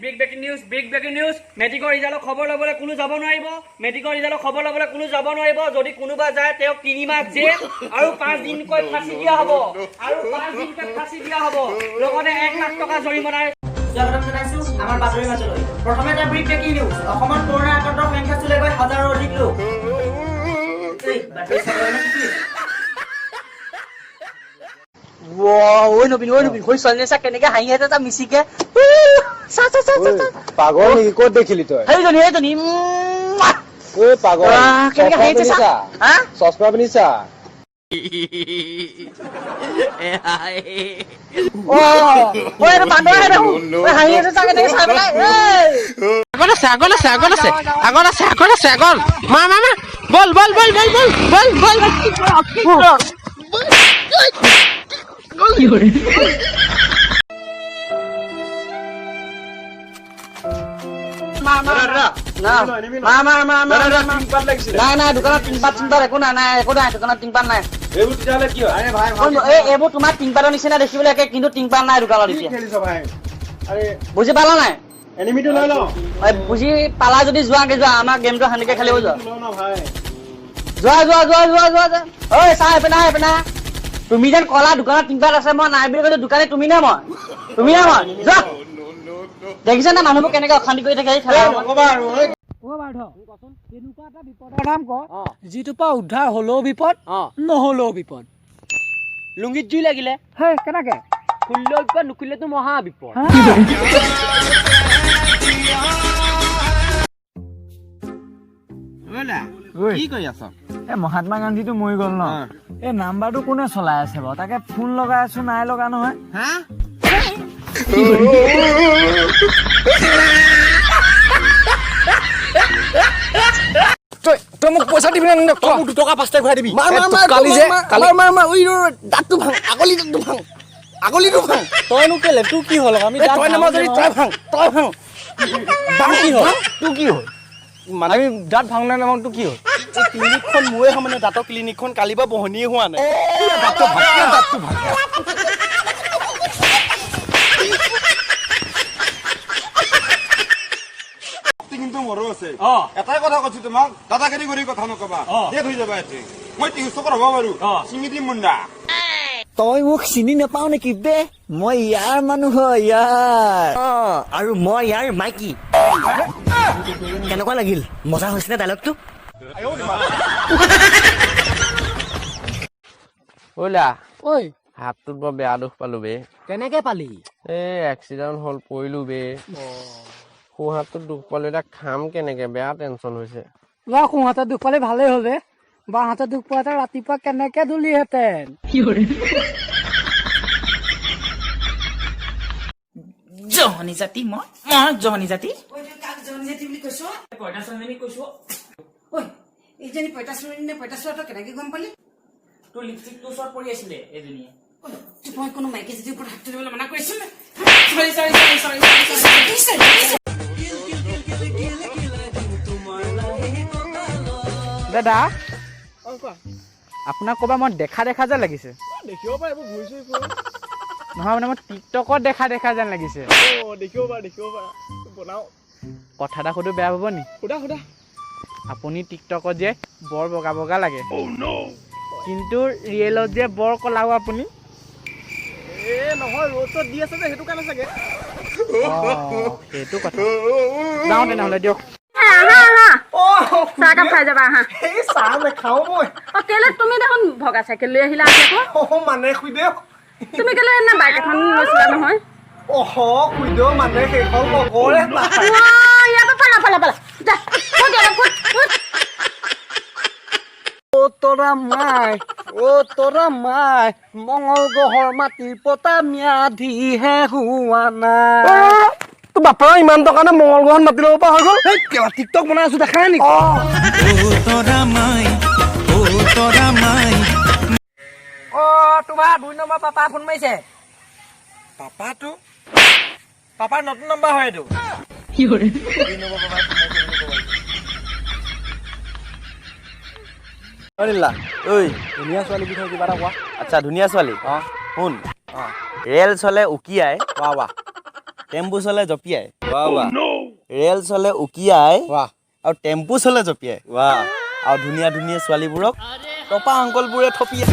big breaking news মেট্ৰিকৰ ৰিজাল্টৰ খবৰ ল'বলৈ কোনো যাব নোৱাৰিব যদি কোনোবা যায় তেওঁক 3 মাহ জেল আৰু 5 দিনকৈ ফাঁচি দিয়া হ'ব লগতে 1 লাখ টকা জৰিমনা আমাৰ বাতৰি মাজলৈ প্ৰথমে এটা বিগ ব্ৰেকিং নিউজ অসমত কৰোনা আক্ৰান্তৰ সংখ্যা চুলে গৈ হাজাৰৰ অধিক লোক ঐ নবীন হৈ চলি চা কেনেকে হাঁহি আছে তা মিছিকে পাগল নেকি ক'ত দেখিলি তই সেইজনী ঐ পাগল কেনেকে হাঁহি আছে চা হা চশমা পিন্ধিছা ঐ এটা বান্দৰ আহে দেখোন ঐ হাঁহি আছে চা কেনেকে চাই পেলাই আগত আছে মা বল কি হরে দোকানত 3-5 একো নাই দোকানত 3-5 নাই এইবোৰ তোমাৰ 3-5ৰ নিচিনা দেখিবলৈ একে কিন্তু 3-5 নাই দোকানত বুজি পালা নাই বুজি পালা যদি যোৱা আমাৰ গেমটো হানিকে খেলিব যোৱা ঐ চাহ এপিনা তুমি যেন কলা দোকানত 3-5 আছে মই নাই বুলি কৈছো দোকানে তুমি নে মই যোৱা দেখিছা না মানুহবোৰ কেনেকে অশান্তি কৰি থাকে যিটো পৰা উদ্ধাৰ হলেও বিপদ নহলেও বিপদ লুংগিত জুই লাগিলে কেনেকে খুলিলেও বিপদ নুখুলিলেতো মহা বিপদ কি কৰি আছ মহাত্মা গান্ধীটো মৰি গল ন এই নাম্বাৰটো কোনে চলাই আছে বাৰু তাকে ফোন লগাই আছো নাই লগা নহয় তই মোক পইচা দিবি নে 2 টকা 5 ঘূৰাই দিবি দাঁতটো ভাঙ আগলিটো ভাঙ তইনো কেলে তোৰ কি হ'ল আমি তই ভাঙ কি হ'ল তোৰ কি হ'ল মানে আমি দাঁত ভাঙ নাই নামাং তোৰ কি হ'ল ক্লিনিকখন মোৰে হয় মানে দাঁতৰ ক্লিনিকখন কালিবা বহনিয়ে হোৱা নাই দাঁতটো ভাঙ কিন্তু মৰো আছে এটাই কথা কৈছো তোমাক দাদাগিৰি কৰি কথা নকবা ডেট হৈ যাবা এতে মই 300 টকা হ'ব বাৰু চিঙি দিম মুণ্ডা তই মোক চিনি নাপাও নেকি বে মই ইয়াৰ মানুহ হয় ইয়াৰ আৰু মই ইয়াৰ মাইকী কেনেকুৱা লাগিল মজা হৈছিলে ডাইলগটো ওলা ঐ হাতটোত বৰ বেয়া দুখ পালো বে কেনেকে পালি এক্সিডেণ্ট হ'ল পৰিলো বে সোঁ হাতটোত দুখ পালো এতিয়া খাম কেনেকে বেয়া টেনচন হৈছে বা সোঁ হাতত দুখ পালে ভালেই হ'লে বা হাতত দুখ পোৱাতে ৰাতিপুৱা কেনেকে ধুলিহেঁতেন জহনী জাতি মই জহনী জাতি বুলি কৈছো পঁইতাচোৰণী কৈছো ঐ এইজনী পঁইতাচোৰণী নে পঁইতাচোৰা কেনেকে গম পালি তোৰ লিপষ্টিকটো ওচৰত পৰি আছিলে এইজনীয়ে মই কোনো মাইকী যদি ওপৰত হাত তুলিবলৈ মানা কৰিছো দাদা আপোনাক ক'বা মই দেখা যে লাগিছে দেখিব পাৰে এইবোৰ ঘূৰি চুৰি ফুৰে নহয় মানে মই টিকটকত দেখা যেন লাগিছে দেখিব পাৰে বনাও কথা এটা সুধো বেয়া পাব নি সুধা আপুনি টিকটকত যে বৰ বগা লাগে কিন্তু ৰিয়েলত যে বৰ কলাও আপুনি নহয় ৰ'দত দি আছে যে সেইটো কাৰণে চাগে সেইটো কথা যাওঁ তেনেহ'লে দিয়ক চাহকাপ খাই যাবা আহা এই চাহ নাখাওঁ মই কেলে তুমি দেখোন ভগা চাইকেল লৈ আহিলা আকৌ মানে শুই দে তুমি কেলে না বাইক এখন লৈছিলা নহয় শুই দে মানে সেইখন নকৰে ইয়াৰ পৰা পালা যা তৰা মাই মঙল গ্ৰহৰ মাটিৰ পতা ম্যাধিহে হোৱা নাই তোৰ বাপৰ ইমান টকা নে মংগল গ্ৰহত মাতি ল'ব পৰা হৈ গ'ল টিকটক বনাই আছো দেখা নাই নেকি তোমাৰ 2 নম্বৰ পাপা ফোন মাৰিছে পাপাৰ নতুন নম্বৰ হয় এইটো কি হৰে ধুনীয়া ছোৱালী বিষয়ে কিবা এটা কোৱা আচ্ছা ধুনীয়া ছোৱালী শুন ৰেল চলে উকিয়াই টেম্পু চলে জঁপিয়াই ৰেল চলে উকিয়াই আৰু টেম্পু চলে জঁপিয়াই আৰু ধুনীয়া ধুনীয়া ছোৱালীবোৰক টপা আংকলবোৰে থপিয়াই